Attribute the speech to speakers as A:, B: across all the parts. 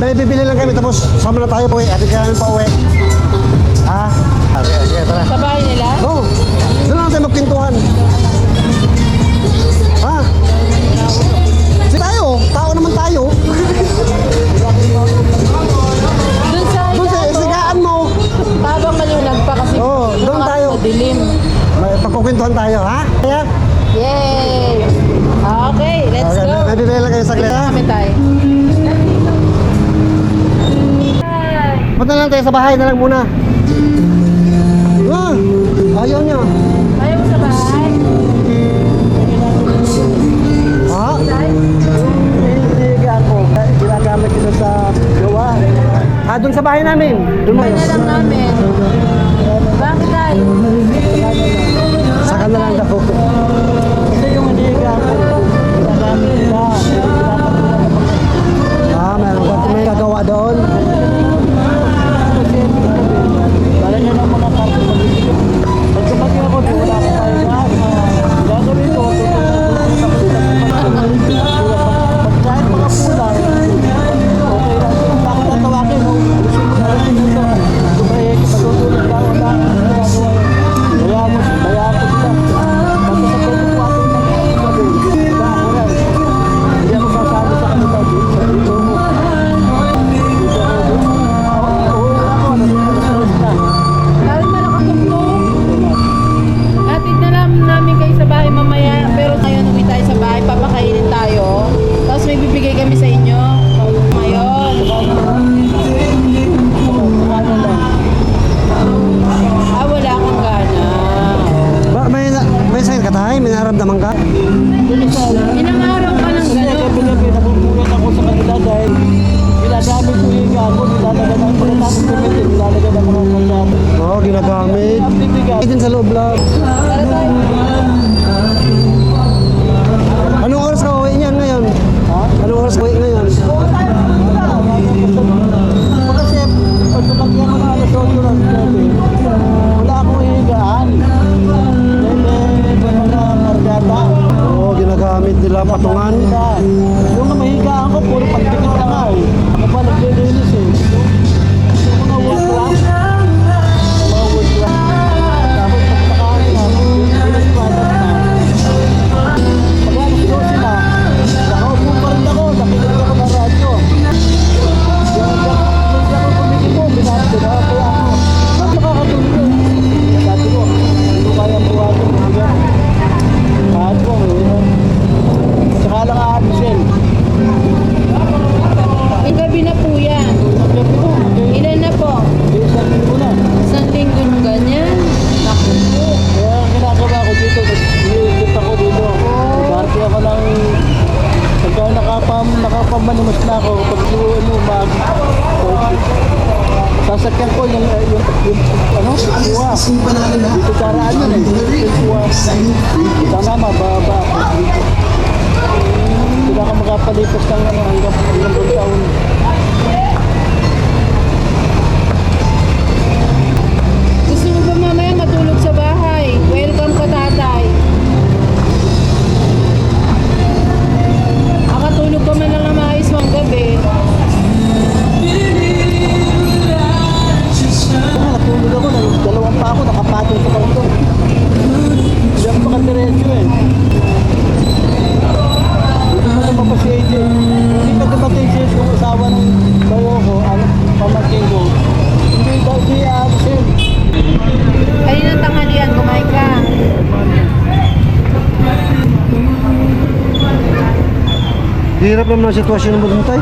A: may bibili lang kami tapos sama na tayo po eh. Ate kaya pa uwi. Ha? Sige, tara.
B: Sa bahay nila?
A: Oo. Doon lang tayo magpintuhan. Ha? Sige tayo. Tao naman tayo. Doon sa isigaan mo.
B: Habang malinag pa kasi
A: doon tayo.
B: madilim.
A: May pagkukwentuhan tayo, ha? Kaya?
B: Yay! Okay, let's go.
A: May bibili lang kayo saglit, ha?
B: Kami tayo.
A: Punta na lang tayo sa bahay na lang muna. Ayaw niya.
B: Ayaw mo sa bahay?
A: Ha? Hindi ako. Ginagamit ito sa gawa. Doon sa bahay namin. Doon
B: Bahay na lang namin. Bakit tayo?
A: Saka na lang ako. Kasi yung hindi ako. Ginagamit nila. Meron ka may gagawa doon. Kaya nyo lang mga karto mag-isip. Pagkabagi ako doon, wala akong kaya gagawin ko. Kahit mga pulang, okay lang. Bakit natawagin mo? Gusto mo na rin ito. Tumahe, patutulog lang. Wala akong ginagawa. Kaya ako sila. Bakit sa pagkukuha ko ng gabi? Wala ako rin. Hindi ako sasali sa kanila. Sa ito mo.
B: Lalo na nakatugtog. Hatid na lang namin kayo sa bahay mamaya. Pero ngayon uwi tayo sa bahay. Papakainin tayo. Tapos may bibigay kami sa inyo. Ngayon. Wala akong gana.
A: May sakit ka tayo? May naramdaman ka?
B: Ilang araw ka ng gano'n?
C: Gabi-gabi napupulat ako sa kanila dahil ginagamit ko yung ako, nilalagay ng pagkatapos gamitin, nilalagay ng mga pagkatapos.
A: Oo, ginagamit. Din sa loob lang.
B: Tara tayo.
A: Anong oras ka uwi niyan ngayon?
C: Ha?
A: Anong oras ka uwi ngayon?
C: Kasi pag lumagyan ko na alas 8 ng gabi, wala akong higaan. Dahil may mga margata.
A: Oo, ginagamit nila patungan.
C: Yung mahigaan ko, puro pagtikit na nga eh. Ako pa naglilinis eh. Yung mga wood lang. Mga wood lang. Tapos pagpakain na, linis pa na. Pag-alas ko sila, nakaupo pa rin ako, nakikinig ako ng radyo. Hindi ako kumikipo, binabdo na kaya ako. Ba't nakakatulog yun? Sabi ko, hindi kaya buhatin. Kahit ko, saka lang aabisin.
B: May gabi na po yan. Ilan na po?
C: Isang linggo na.
B: Isang linggo nung ganyan. Naku po.
C: Kaya ang ginagawa ko dito, nililip ako dito. Party ako ng pagka nakapamanimas na ako, pag umag, sasakyan ko yung ano, kuha. Dito karaan yun eh. Yung kuha. Tama, mababa ako dito. Hindi na ako makapalipas ng ano, hanggang taon.
B: Gusto mo ba mamaya matulog sa bahay? Welcome ka, tatay. Makatulog ka man lang na maayos mga gabi.
C: Natulog ako, dalawang pa ako, nakapatong sa kanto. Hindi ako makadiretso eh. Dito mo naman pa si AJ. Hindi pa dumating siya yung asawa ng bayo ko, pamangkin ko. Hindi absent.
B: Kaninang tanghalian, kumain ka.
A: Hirap naman ang sitwasyon mo doon tayo.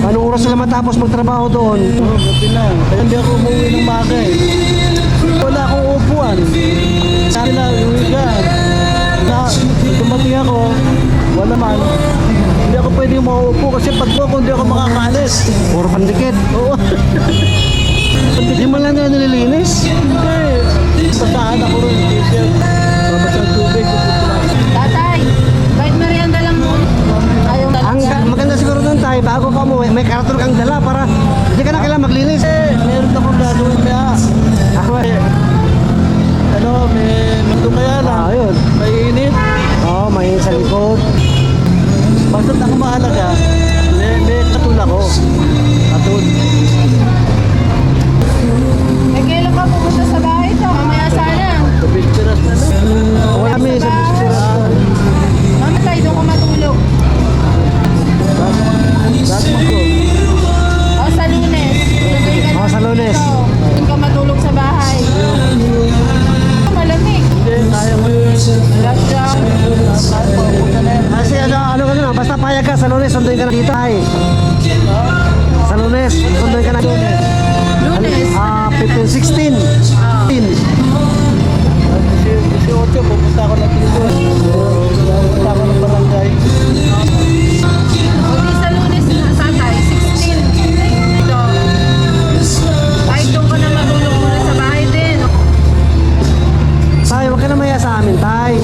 A: Anong oras sila matapos magtrabaho doon?
C: Oo, gabi na. Kaya hindi ako umuwi ng maga eh. Wala akong upuan. Sabi na, uwi ka. Dumating ako, wala man. Hindi ako pwede mauupo kasi pag ako hindi ako makakaalis.
A: Puro pandikit.
C: Oo.
A: Hindi mo lang nila nililinis.
C: Hindi. Pasahan ako rin. T-shirt. Babas ang tubig.
B: Tatay, kahit merienda lang mo. Ayaw na
A: Ang maganda siguro doon tayo, bago ka umuwi, may karton kang dala para hindi ka na kailangan maglinis.
C: Meron akong gagawin kaya.
A: Ako
C: Ano, may kaya lang.
A: ayun.
C: Mainit.
A: Oo, may sa likod.
C: Basta't ako mahalaga. May katulad.
A: ako. Katun.
B: Eh, kailan ka pumunta sa bahay to? Mamaya sana.
A: Sa Biltiras na lang. Wala kami sa Biltiras.
B: Mamatay, doon ka matulog.
A: Saan mo ko?
B: O, sa Lunes. Sabay ka
C: O, sa Lunes.
B: dito. Doon ka matulog sa bahay. Malamig.
A: Hindi, kaya mo.
B: Lockdown.
C: Kasi ano ka na, basta payag ka sa Lunes, sunduin ka na dito ay. Sa Lunes, sunduin ka na dito.
B: Lunes.
C: 15, 16. 16.
A: Kasi 18, pupunta ako ng dito. Pupunta ako ng barangay.
B: O, di sa Lunes na Satay, 16. Dito. Kahit doon ka na matulog muna sa bahay din.
C: Tay, huwag ka na maya sa amin, Tay.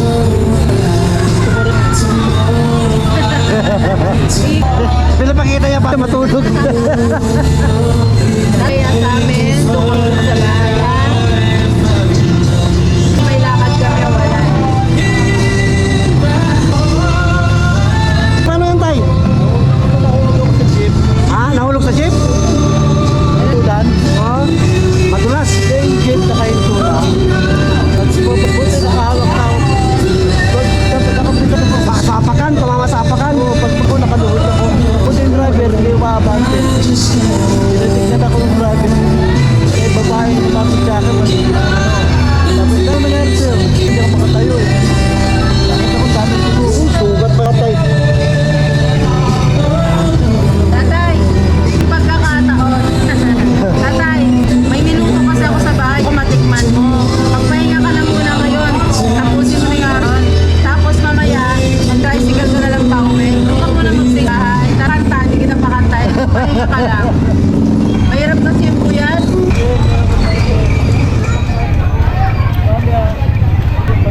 C: Pinapakita niya pa matulog.
B: Kaya sa amin, doon ka muna sa bahay. Ha? May lakad kami o wala.
C: Paano yan, Tay?
A: Nahulog sa jeep.
C: Nahulog sa jeep?
A: Tulan.
C: Oo. Madulas.
A: Hindi, yung jeep na kayo tulan. Buti nakahawak na ako. Dapat nakapita ko.
C: Sapakan, tumamasapakan.
A: Pag ako nakaluhod ako. Buti yung driver, hindi umabante. Tinitignan ako ng driver. Eh, babae yung lumapit sa akin. Sabi, ano nangyari sa'yo? Hindi ako makatayo eh. Bakit ako dami siguro? Sugat matay.
B: Tatay, pagkakataon. Tatay, may minuto kasi ako sa bahay. Kung matikman mo. Magpahinga ka lang muna ngayon. Tapusin mo na yaron. Tapos mamaya, mag-tricycle ko na lang pa uwi. Huwag ka muna magsigahay. Taranta, hindi kita pakantay. Pahinga ka lang. Mahirap kasi yung puyat.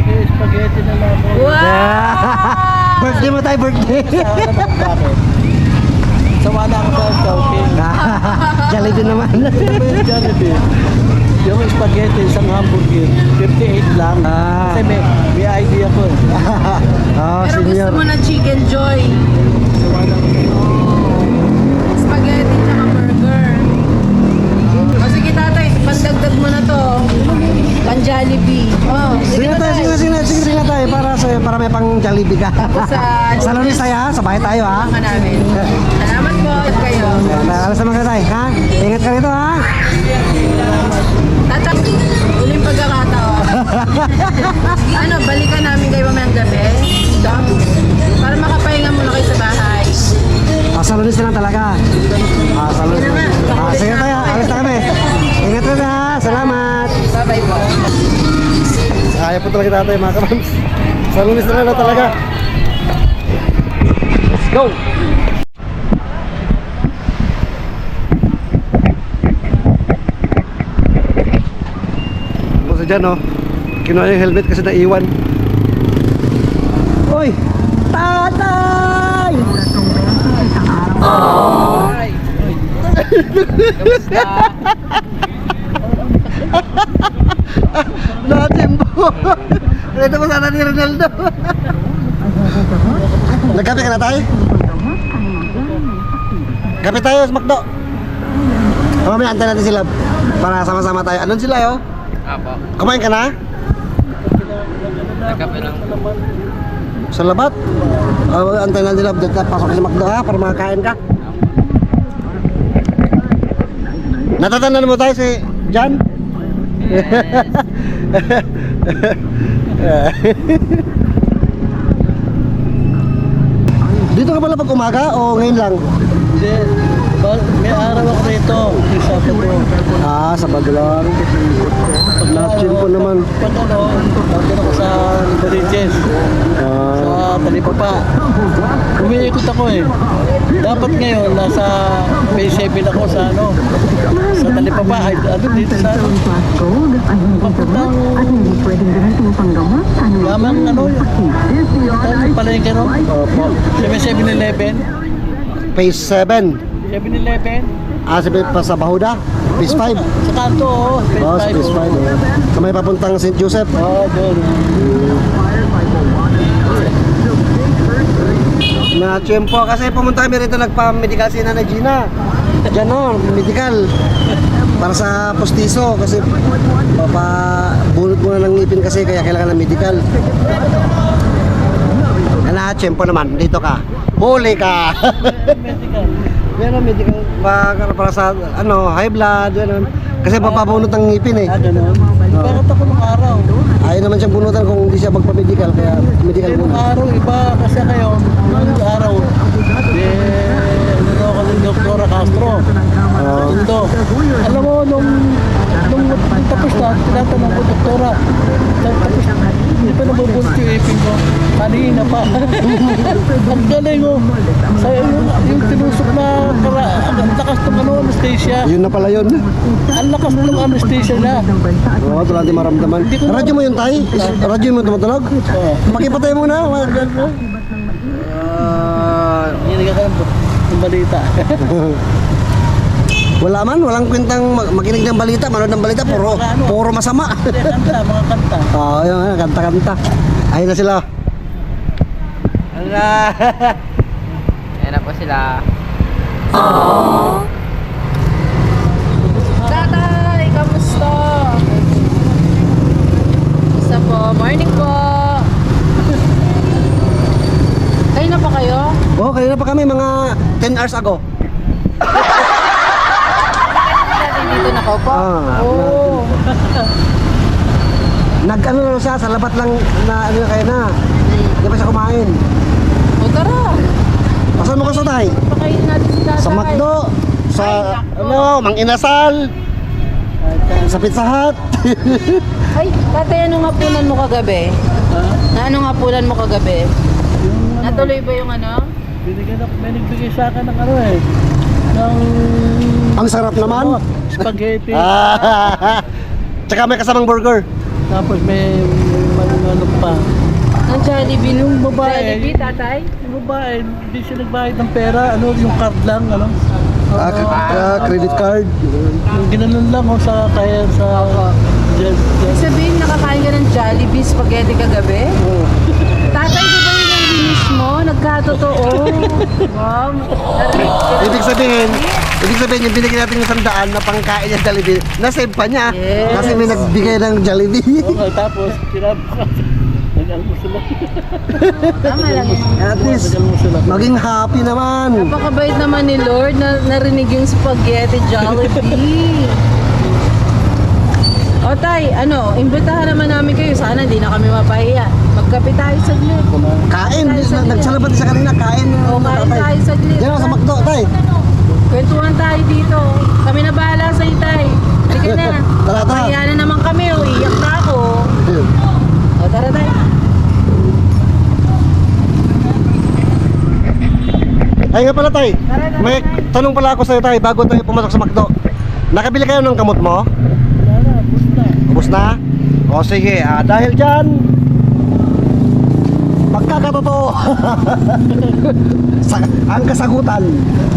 A: Spaghetti na lang mo.
B: Wow!
C: Birthday mo, Tay, birthday.
A: Bakit? Sama na ako sa Chowking.
C: Jollibee naman.
A: Ano ba yung Jollibee? Yung spaghetti, isang hamburger, 58 lang. Kasi may idea ko eh.
C: Oo,
B: Pero gusto
C: senior.
B: mo na chicken joy.
A: Sama na ako.
B: Spaghetti tsaka burger. O sige tatay, pandagdag mo na to. Pan Jollibee. Oh,
C: Sige na, Tay, sige na, Tay, para may pang Jollibee ka.
B: Sa
C: Sa Lunes tayo, ha? Sa bahay tayo, ha?
B: ka namin. Salamat po at kayo.
C: Alas naman ka, Tay, ha? Ingat ka rito, ha?
B: Tatay, uling pagkakataon. Ano, balikan namin kayo mamayang gabi? Ito? Para makapahinga muna kayo sa bahay.
C: Sa Lunes na lang talaga. Sa Lunes. Sige, Tay, ha? Alas na kami. Ingat rin, ha? Salamat.
B: Bye-bye po.
C: Kaya po talaga tatay, mga kamams. Sa Lunes na lang talaga. Let's go! Kasi dyan, oh. Kinuha yung helmet kasi naiwan. Uy! Tatay! Natin po! Ito po sana ni Ronaldo. Nagkape ka na tayo? Kape tayo sa McDo. Mamaya antay natin sila para sama-sama tayo. Andun sila, oh?
D: Apo.
C: Kumain ka na?
D: Nagkape lang.
C: Sa labat? Antay natin sila. Pasok sa McDo, ha? Para makakain ka. Natatandaan mo tayo si John? Dito ka pala pag umaga o ngayon lang?
A: Hindi, may araw ako rito. Yung Sabado.
C: Sabado lang. Pag na-chill po naman.
A: Pag ano, nandun ako sa Bariches. Sa Talipapa. Umiikot ako eh. Dapat ngayon, nasa Bay 7 ako sa ano. Sa Talipapa. Ay, ano dito sa ano. Papuntang lamang ano yun. Tayo palengke no?
C: Opo.
A: Sa may 7-Eleven.
C: Phase 7.
A: 7-Eleven.
C: Sabi pa sa Bahuda. Phase 5.
A: Sa kanto, oh.
C: Sa Phase 5. Sa may papuntang St. Joseph.
A: Oh, doon.
D: Na tiyempo kasi pumunta kami rito nagpa-medical si Nanay Gina. Diyan no, medical. Para sa postiso kasi bunot muna ng ngipin kasi kaya kailangan ng medical. Na tiyempo naman, dito ka. Huli ka.
C: Medical.
D: Meron medical para sa ano, high blood, ganun. Kasi mapapabunot ng ngipin eh.
C: Ganun. Bakit ako nung araw?
D: Ayaw naman siyang bunutan kung hindi siya magpa-medical kaya medical
C: Nung
D: muna.
C: araw, iba kasi ngayon, nung araw, ano daw ako ng Dr. Castro. Mundo. Alam mo, nung tapos na, tinatanong ko, Doktora, tapos, hindi pa nabubunot yung ipin ko. Kanina pa. Ang galing mo. Sa yung tinusok na, ang lakas ng anesthesia.
D: Yun na pala yun.
C: Ang lakas ng anesthesia na.
D: Oo, wala natin maramdaman. Radyo mo yun, Tay? Radyo mo tumatunog?
C: Oo.
D: Makipatay mo na.
C: Hindi ka ng balita.
D: Wala man, walang kwentang makinig ng balita, manood ng balita, puro masama.
C: Kanta, mga kanta.
D: Oo, yun, kanta-kanta. Ayun na sila.
A: Ala. Ayan na po sila.
B: Tatay, kamusta? Kamusta po? Morning po. Kayo na pa kayo?
D: Oo, kanina pa kami, mga 10 hours ago.
B: Dati dito na po.
D: Ah,
B: Oo.
D: Nag-ano na siya, sa labat lang na ano na kayo na. Hindi pa siya kumain.
B: O tara.
D: Pasan mo ka sa Tay?
B: Pakainin natin si tatay.
D: Sa McDo, sa
B: Ay, nako.
D: Mang Inasal, sa Pizza Hut.
B: Ay, tatay, ano nga punan mo kagabi?
C: Ha?
B: Na ano nga punan mo kagabi? Natuloy ba yung ano?
C: May nagbigay sa akin ng ano eh. Ng...
D: Ang sarap naman.
C: Spaghetti.
D: Tsaka may kasamang burger.
C: Tapos may ano pa.
B: Ang Jollibee.
C: Yung babae.
B: Jollibee, tatay?
C: Yung babae, hindi siya nagbayad ng pera. Ano, yung card lang, ano.
D: Credit card.
C: Yung ginanon lang sa kaya sa...
B: Ibig sabihin, nakakain ka ng Jollibee spaghetti kagabi?
C: Oh.
B: Tatay, di ba yun ang linis mo? Nagkatotoo. Wow. Narinig ko.
D: Ibig sabihin yung binigyan natin ng 100 na pangkain niya Jollibee, na-save pa niya.
B: Yes.
D: Kasi may nagbigay ng Jollibee.
C: Okay, tapos, kinabukas. Nag-almusal lang.
B: Tama lang yun.
D: At least,
C: Nag-almusal lang.
D: maging happy naman.
B: Napakabait naman ni Lord na narinig yung spaghetti Jollibee. O tay, ano, imbitahan naman namin kayo. Sana hindi na kami mapahiya. Magkape tayo saglit.
D: Kain, nagsalabat sa kanina, kain.
B: O, kain tayo saglit.
D: Diyan ako sa McDo, Tay.
B: Kwentuhan tayo dito. Kami na bahala sa'yo, tay. Sige na.
D: Tara, tara.
B: Mahiya na naman kami. O, iyak na ako. O, tara tayo.
D: Ay nga pala, Tay. May tanong pala ako sa'yo, Tay, bago tayo pumasok sa McDo. Nakabili kayo ng kamot mo?
C: Wala na, basta.
D: Ubus na? O sige, dahil dyan, pagkakatotoo, ang kasagutan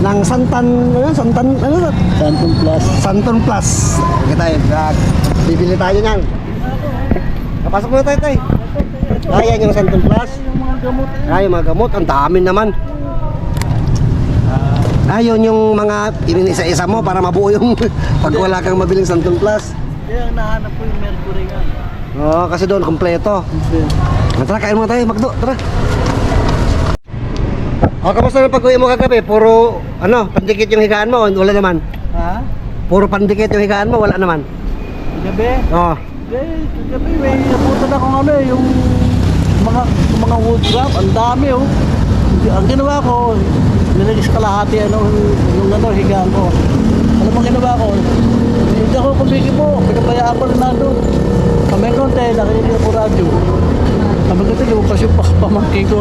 D: ng Santan
C: Santon Plus.
D: Santon Plus. Okay tayo, bibili tayo niyan. Kapasok na tayo, Tay. Ayan yung Santon Plus.
C: Yung mga gamot.
D: Ay, mga gamot, ang dami naman. Ayun yung mga inisa-isa mo para mabuo yung pag wala kang mabiling Santon Plus.
C: Kaya ang nahanap ko yung Mercury nga.
D: Oo, kasi doon kompleto. Tara, kain muna tayo, Magdo. Tara. O, kamusta na pag-uwi mo kagabi? Puro, pandikit yung higaan mo? Wala naman.
C: Ha?
D: Puro pandikit yung higaan mo? Wala naman.
C: Gabi?
D: Oo.
C: Gabi may nabutan akong ano eh, yung mga wood wrap, ang dami oh. Ang ginawa ko, nilagis kalahati yung higaan ko. Alam mo ginawa ko? Hindi ako kumiki po, pinabayaan ko na doon. May konti, nakikinig ako radyo. Sabi ko, lumakas yung pamangkin ko.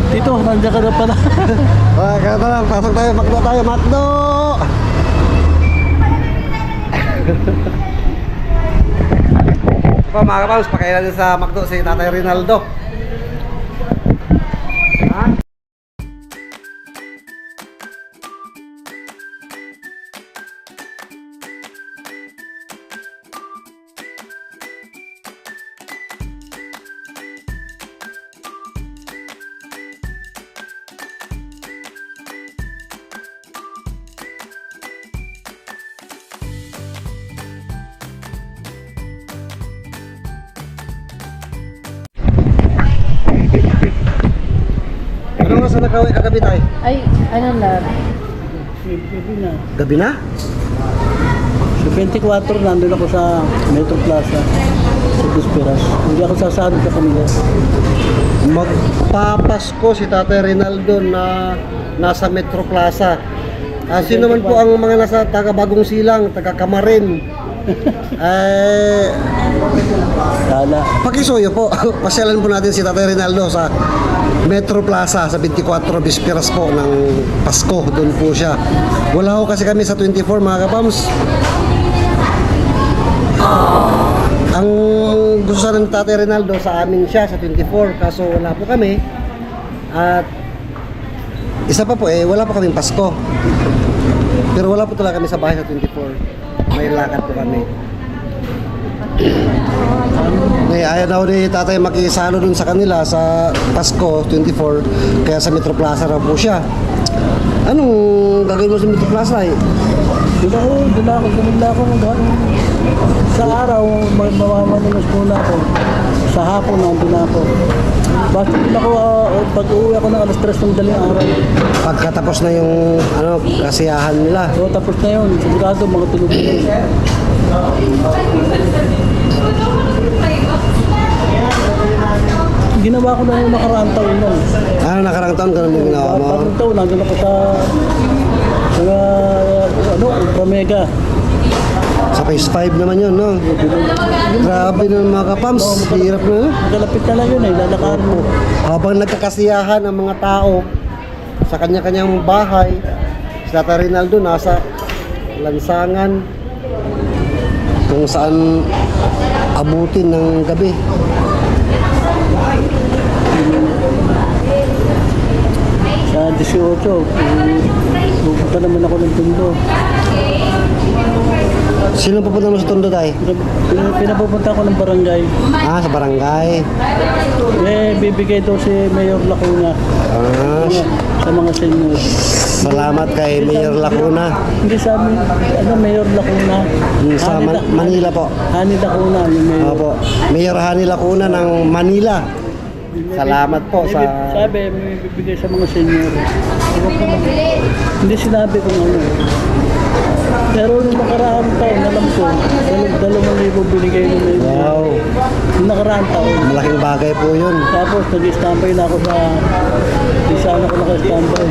C: Dito, nandiyan ka na pala.
D: Okay, kaya tara, pasok tayo, Magdo tayo, Magdo! Mga kapals, pakailan sa Magdo si Tatay Rinaldo. oras na nakauwi kagabi tayo?
B: Ay, ano na?
C: Gabi na.
D: Gabi na?
C: Sa 24, nandun ako sa Metro Plaza. Sa Bisperas. Hindi ako sasahod sa kanila.
D: Magpapasko si Tatay Rinaldo na nasa Metro Plaza. Sino naman po ang mga nasa taga Bagong Silang, taga Kamarin?
C: Kala.
D: Pakisuyo po. Pasyalan po natin si Tatay Rinaldo sa Metro Plaza sa 24 Bisperas po ng Pasko. Doon po siya. Wala ho kasi kami sa 24 mga kapams. Ang gusto sana ni Tatay Rinaldo sa amin siya sa 24 kaso wala po kami. At isa pa po wala po kaming Pasko. Pero wala po talaga kami sa bahay sa 24. May lakad po kami. Ayaw daw ni Tatay makisalo dun sa kanila sa Pasko 24 kaya sa Metro Plaza raw po siya. Anong gagawin mo sa Metro Plaza
C: Doon ako. Sa araw, mamamanos muna ako. Sa hapon, nandun ako. Basta din ako, pag uwi ako ng alas 3 ng daling araw.
D: Pagkatapos na yung kasiyahan nila.
C: So, tapos na yun. Sigurado, mga tulog yun. Ginawa ko na yung nakaraang taon nun.
D: Nakarang taon ganun yung ginawa mo?
C: Bagong taon, nandun ako sa Ultra Mega.
D: Sa phase 5 naman yun, no? Grabe na mga kapams, hirap na yun.
C: Kalapit na lang yun lalakarin mo.
D: Habang nagkakasiyahan ang mga tao sa kanya-kanyang bahay, si Tatay Rinaldo nasa lansangan kung saan abutin ng gabi.
C: Sa 18, pupunta naman ako ng Tondo.
D: Sino pupunta mo sa Tondo, Tay?
C: Pinapupunta ako ng barangay.
D: Sa barangay.
C: Bibigay daw si Mayor Lacuna sa mga senior.
D: Salamat kay Mayor Lacuna.
C: Hindi sa amin, Mayor Lacuna.
D: Sa Manila po.
C: Hani Lacuna, yung Mayor.
D: Opo. Mayor Hani Lacuna ng Manila. Salamat po sa...
C: Sabi, may bibigay sa mga senior. Hindi sinabi kung ano. Pero nung nakaraang taon, alam ko, 2,000 binigay ng Mayor.
D: Wow.
C: Nung nakaraang taon.
D: Malaking bagay po yun.
C: Tapos nag-standby na ako sa... Di sana ako naka-standby.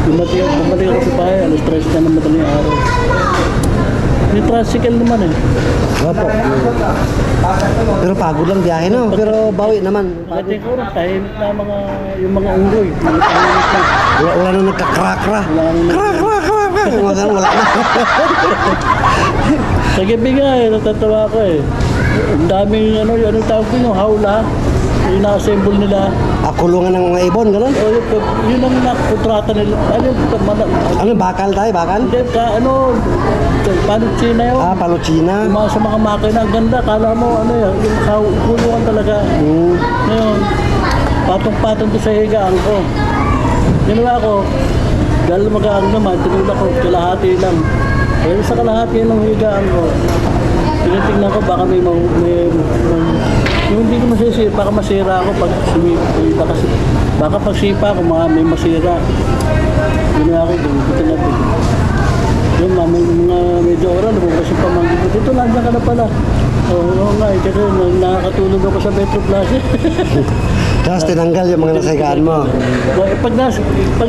C: Bumalik ako sa bahay, alas 3 na ng madaling araw. May tricycle naman
D: Opo. Pero pagod lang biyahe, no? Pero bawi naman.
C: Pagdating ko rin, tahimik na yung mga unggoy. Mga tahimik na.
D: Wala na nagkakrakra. Wala na.
C: Sa gabi nga natatawa ko Ang daming yung tawag ko yung hawla. Yung na-assemble nila.
D: Kulungan ng mga ibon, gano'n?
C: Yun ang nakontrata nila.
D: Ano, bakal tayo? Bakal?
C: Hindi, panutsina yun.
D: Paluchina.
C: Sa mga makina, ang ganda. Kala mo, yung kulungan talaga. Ngayon, patong-patong ko sa higaan ko. Ginawa ko, dahil mag-aang naman, tinulak ko, kalahati lang. Pero sa kalahati ng higaan ko, tinitingnan ko baka may yung hindi ko masisira, baka masira ako pag sumipa kasi. Baka pag sipa ako, may masira. Ginawa ko, ganito na ito. Yung mga medyo oras, lumabas yung pamangkin ko. Dito, nandiyan ka na pala. Oo nga, kasi nakakatulog ako sa Metro Plaza.
D: Tapos tinanggal yung mga nasahigaan mo.
C: Pag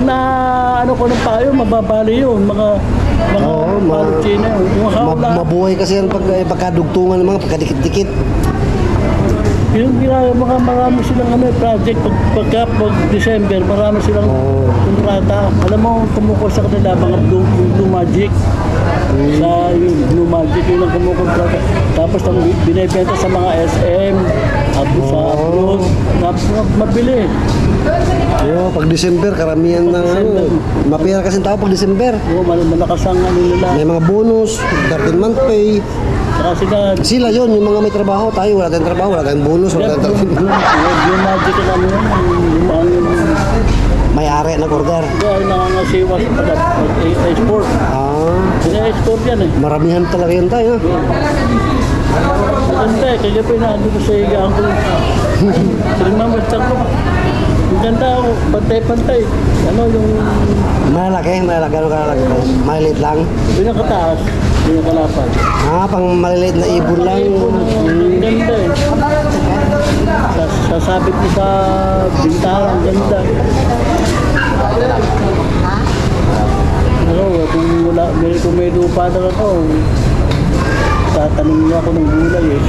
C: na ko ng payo, mababali yun. Mga palutsina yun. Yung hawla.
D: Mabuhay kasi yan pagkadugtungan ng mga pagkadikit-dikit.
C: Yung mga marami silang project pag December, marami silang kontrata. Alam mo, kumukuha sa kanila mga Blue Magic. Sa yung Blue Magic yun ang kumukontrata. Tapos binibenta sa mga SM at sa upload. Tapos mabili.
D: Pag December, karamihan ng mapira kasi tao pag December.
C: Malakas ang nila.
D: May mga bonus, 13-month pay. Sila yun, yung mga may trabaho, tayo wala tayong trabaho, wala tayong bonus, wala tayong
C: Blue Magic ang
D: may-ari ng order.
C: Ay nangangasiwa sa pag-export. Pina-export yan
D: Maramihan talaga yun tayo.
C: Maganda kaya pinahando ko sa higaan ko. Tingnan mo, Ang ganda ako, pantay-pantay. Ano yung
D: Malalaki, gano'n kalalaki. Malilit lang.
C: pinakataas, pinakalapad.
D: Pang maliliit na ibon lang.
C: Ang ganda eh. Sasabit mo sa bintana, ang ganda. Ano, kung may lupa na ako, tatanim niya ako ng gulay eh.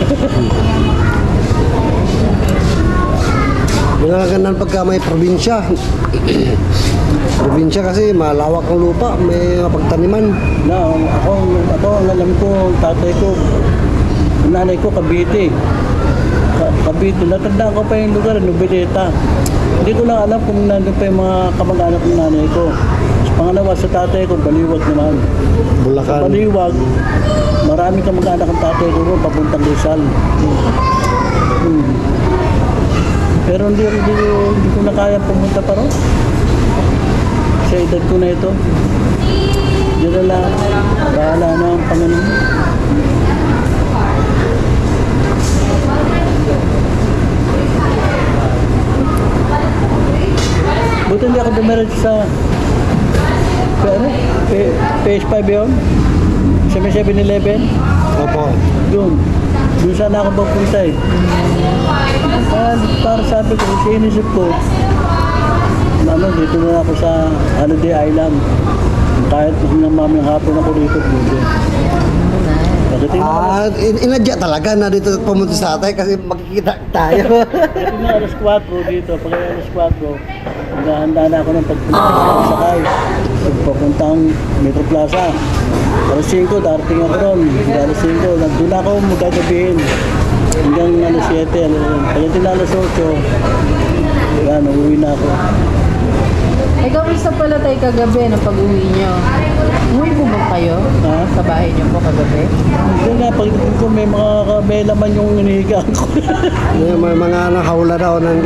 D: Yun ang ganda pagka may probinsya. Probinsya kasi malawak ang lupa, may mapagtaniman.
C: Na, ako ang alam ko, tatay ko, nanay ko, Cavite. Cavite, natandaan ko pa yung lugar, Noveleta. Hindi ko lang alam kung nandun pa yung mga kamag-anak ng nanay ko. Pangalawa sa tatay ko, Baliwag naman. Sa
D: Bulacan.
C: Baliwag, marami kamag-anak ng tatay ko ron, papuntang Rizal. Pero hindi ko na kaya pumunta pa ron. Sa edad ko na ito. Diyan na lang, bahala na ang Panginoon. Buti hindi ako dumiretso sa PS5 yun? Sa may 7-Eleven?
D: Opo.
C: Doon sana ako papunta eh. Para sabi ko, sinisip ko, dito na ako sa Holiday Island. Kahit ng mamayang hapon ako dito. Pagdating na
D: Inadya talaga na dito pumunta sa atay kasi magkikita tayo.
C: pagdating na alas 4 dito, pag alas 4, naghahanda na ako ng pagpunta-sakay. Pagpuntang Metro Plaza. Alas 5, darating ako doon. Alas 5, nandun ako magkagabihin. Hanggang alas 7. Pagdating na alas 8, yan, uuwi na ako.
B: Ikaw isa pala tayo kagabi ng pag-uwi nyo. Umuwi po ba kayo?
C: Ha?
B: Sa bahay nyo po kagabi?
C: Yun nga, pagdating ko may laman yung inihiga ko.
D: May mga nahawla daw ng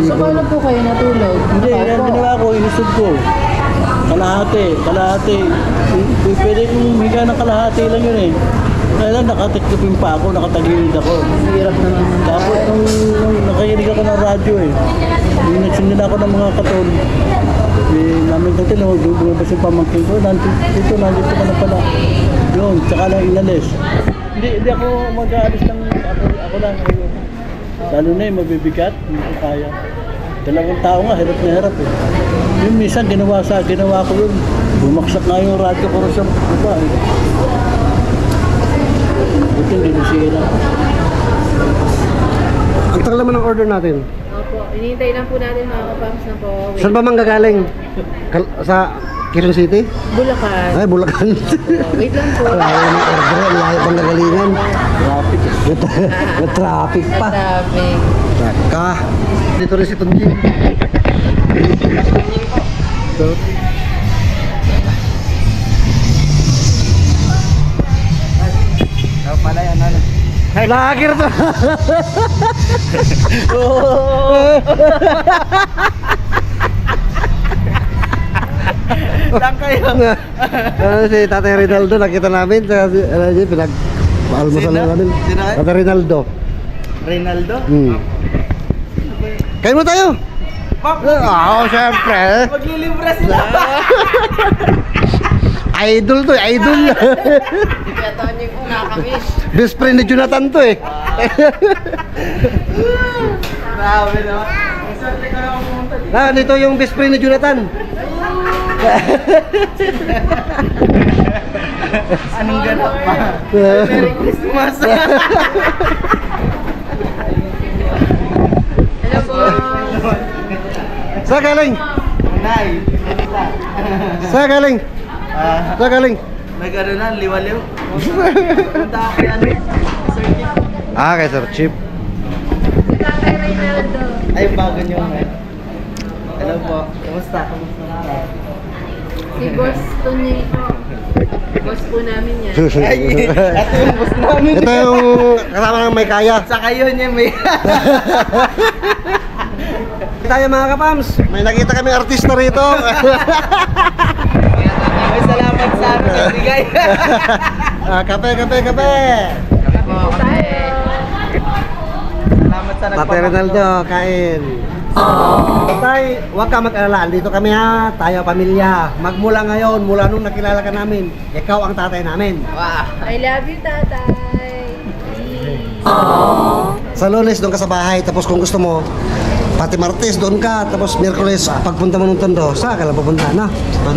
B: So paano po kayo natulog?
C: Hindi, yan ginawa ko, inisod ko. Kalahati. Pwede kong higa ng kalahati lang yun eh. Kaya lang nakatikipin pa ako, nakatagilid ako.
B: Hirap naman.
C: Tapos nung nakikinig ako ng radyo eh, nung nagsundin ako ng mga katon, namin dati lumabas yung pamangkin ko, nandito ka na pala. Yun, tsaka lang inalis. Hindi ako mag-aalis ng, ako lang. Lalo na yung mabibigat, hindi ko kaya. Dalawang tao nga, hirap na hirap eh. Yung minsan ginawa ko yun, bumaksak nga yung radyo ko rin sa baba eh. Buti hindi nasira.
D: Ang tagal naman ang order natin.
B: Opo, hinihintay lang po natin mga kapams na po.
D: Saan ba manggagaling? Sa Quezon City?
B: Bulacan.
D: Ay, Bulacan.
B: Wait lang po.
D: Layo ng order, layo pang nagalingan.
C: Traffic eh.
D: May traffic pa.
B: Sabi.
D: Saka. Dito rin si Tunjing.
A: Pala yan, ano?
D: Lagir to.
A: Saan kayo?
D: Si Tatay Rinaldo nakita namin sa pinag-almusal
A: Sino?
D: namin.
A: Sino kayo?
D: Tatay Rinaldo.
A: Rinaldo?
D: Kain mo tayo. Oo, syempre.
A: Maglilibra sila.
D: Idol to, idol.
B: Kaya taon niyo po nakakamiss.
D: Best friend ni Jonathan to eh.
A: Grabe naman. Maswerte ka naman pumunta dito.
D: Dito yung best friend ni Jonathan.
A: Anong ganap pa? Merry Christmas!
B: Hello po.
D: Saan galing?
A: Nay!
D: Saan galing? Saan galing?
A: Nag-ano na, liwaliw. Punta ako yan. Sir Kip.
D: Kay Sir Chip.
B: Tatay Reynaldo.
A: Ay, bago nyo eh. Hello po. Kumusta? Kumusta na?
B: Si Boss Tony po. Boss po namin yan.
A: Ay, ito yung boss namin.
D: Ito yung kasama ng may kaya.
A: Sa kayo niya may...
D: Tayo mga kapams, may nakita kami artista rito.
A: Ay, salamat sa amin. Nagbigay.
D: Kape.
B: Po tayo.
A: Salamat sa
D: Tatay Rinaldo, kain. Tay, huwag ka mag-alala. Dito kami ha. Tayo pamilya. Magmula ngayon, mula nung nakilala ka namin, ikaw ang tatay namin.
B: I love you, tatay.
D: Sa Lunes, doon ka sa bahay. Tapos kung gusto mo, pati Martes, doon ka. Tapos Miyerkules, pagpunta mo ng Tondo, saan ka lang pupunta, na?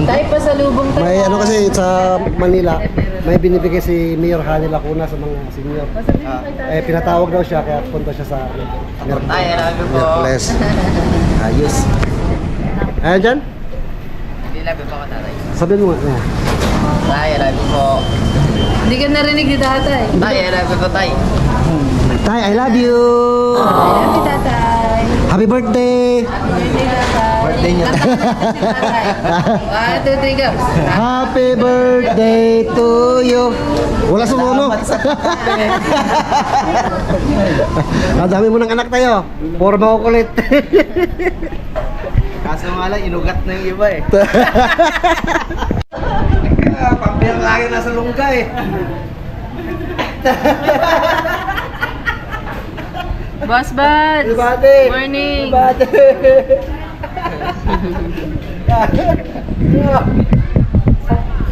B: Tay, pasalubong tayo.
D: May ano kasi sa Manila, may binibigay si Mayor Hani Lacuna sa mga senior. Pinatawag daw siya, kaya punta siya sa Miyerkules. Ayos. Ayan dyan?
E: Hindi labi po ako tatay.
D: Sabihin mo nga.
E: Tay, labi po.
B: Hindi ka narinig ni tatay.
E: Tay, labi po tay.
D: Tay, I love you!
B: I love you, tatay.
D: Happy birthday!
B: Birthday, tatay. Birthday niya. 1, 2, 3, go.
D: Happy birthday to you! Wala sumuno! Ang dami mo ng anak tayo. Puro makukulit.
C: Kaso nga lang, inugat na yung iba eh.
D: Pampiyang lagi nasa lungga eh.
B: Boss Buds.
D: Ibate!
B: Morning.
D: Ibate!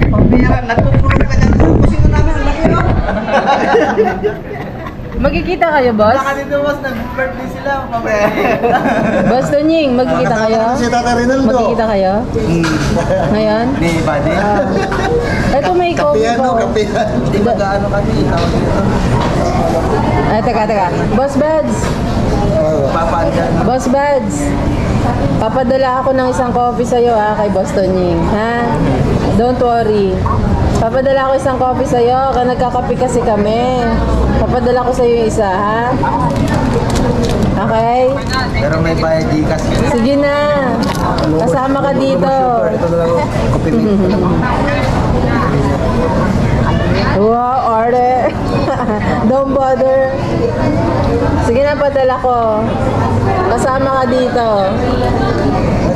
C: Pampira, nagpupulo ka dyan. Kusino namin, ang laki no?
B: Magkikita kayo, boss?
C: Baka dito mas nag-birthday sila.
B: Boss Tonying, magkikita kayo?
D: Si Tata Rinaldo.
B: Magkikita kayo? Ngayon?
C: Ni Buddy.
B: Ito may coffee
D: Kapiano,
B: po.
D: kapiano.
C: Hindi mag-ano kami. Tawag nito.
B: Ay, teka. Boss Buds.
C: Papaan dyan.
B: Boss Buds. Papadala ako ng isang coffee sa'yo ha, kay Boss Tonying. Ha? Don't worry. Papadala ako isang coffee sa'yo, kaya nagkakape kasi kami. Papadala ko sa'yo yung isa, ha? Okay?
C: Pero may bayad Gcash.
B: Sige na. Kasama ka dito.
C: Ito na lang. Coffee mate.
B: Wow, order. Don't bother. Sige na, padala ko. Kasama ka dito.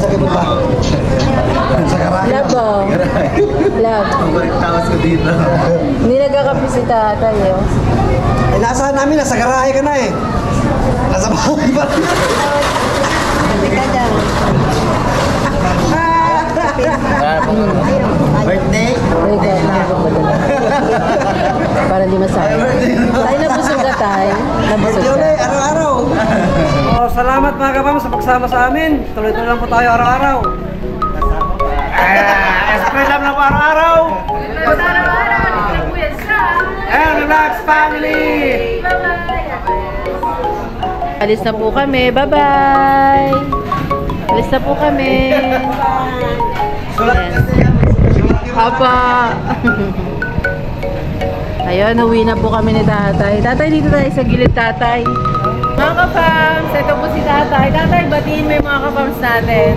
D: Sakit mo ba? Sa karayo.
B: Love, oh. Love.
C: Balik tawas ko dito.
B: Hindi nagkakape si tatay, oh.
D: Ay, naasahan namin, nasa garahe ka na eh. Nasa bahay ba?
C: Birthday?
B: Para di masaya. Tay, nabusog ka, tay. Nabusog
D: Yun
B: ka.
D: eh, araw-araw. Oh, salamat mga kapam sa pagsama sa amin. Tuloy-tuloy lang po tayo araw-araw. Espresso lang po araw-araw. And relax family.
B: Alis na po kami. Bye-bye. Alis na po kami. Ayan. Apa. Ayun, uwi na po kami ni tatay. Tatay, dito tayo sa gilid, tatay. Mga kapams, ito po si tatay. Tatay, batiin mo yung mga kapams natin.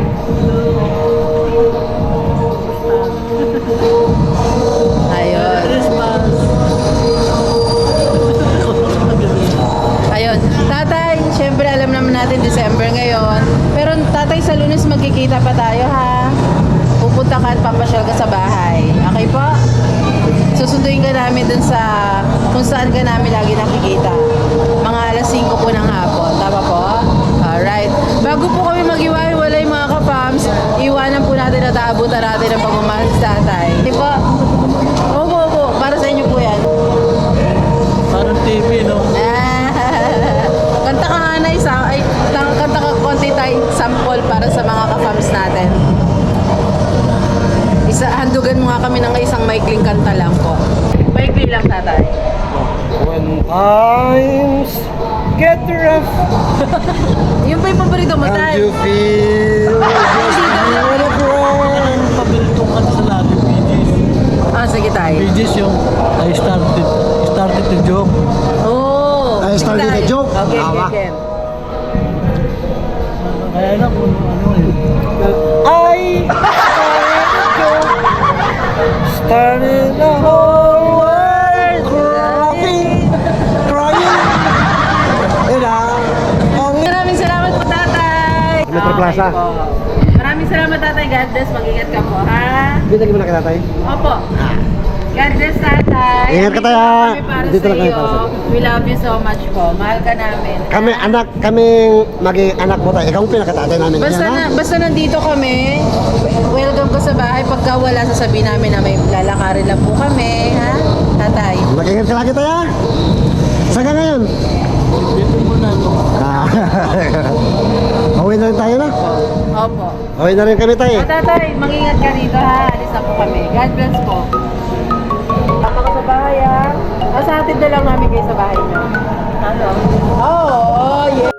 B: Ayun. Ayun. Tatay, syempre alam naman natin December ngayon. Pero tatay, sa Lunes magkikita pa tayo ha. Pupunta ka at papasyal ka sa bahay. Okay po? Susunduin ka namin dun sa kung saan ka namin lagi nakikita. Mga alas 5 po ng hapon. Tama po? Alright. Bago po kami mag-iwalay mga kapams, iwanan po natin at aabutan natin ang pagmamahal sa tatay. Di po? Opo. Para sa inyo po yan.
C: Parang TV, no?
B: Kanta ka nga na isa. Ay, kanta ka konti tayo sample para sa mga kapams natin. Handugan mo nga kami ng isang maikling kanta lang po. Maikling lang, tatay.
D: When times get rough
B: Yun pa yung paborito mo,
D: and
B: tay.
D: you feel just wrong.
C: Pabilitong ka sa labi, Bee
B: Sige, tay.
C: Gees yung I started to joke.
B: Oh.
D: I started
B: tay.
D: a joke.
B: Okay,
D: Tawa.
B: okay.
C: Kaya na kung ano eh.
D: Started the whole world crying.
B: Maraming salamat po, tatay.
D: Metro Plaza.
B: Okay po. Maraming salamat, tatay. God bless. Mag-ingat ka po, ha?
D: Binagi mo na kita tayo.
B: Opo. God bless tatay.
D: Ingat ka, tayo.
B: Kami para
D: Dito
B: sa
D: lang kami
B: iyo.
D: para sa iyo.
B: We love you so much po. Mahal ka namin.
D: Kaming maging anak mo tayo. Ikaw ang pinakatatay namin.
B: Basta nandito kami, welcome ko sa bahay. Pagka wala, sasabihin namin na may lalakarin lang po kami, ha? Tatay.
D: Mag-ingat ka lagi tayo. Saan ka ngayon?
C: Dito muna ito.
D: Uwi na rin tayo na.
B: Opo.
D: Uwi na rin kami tayo.
B: Tatay, mag-ingat ka rito ha. Alis na po kami. God bless po. Tama ka sa bahay ha. Masatid na lang namin kayo sa bahay niyo. Ano? Oo, yeah.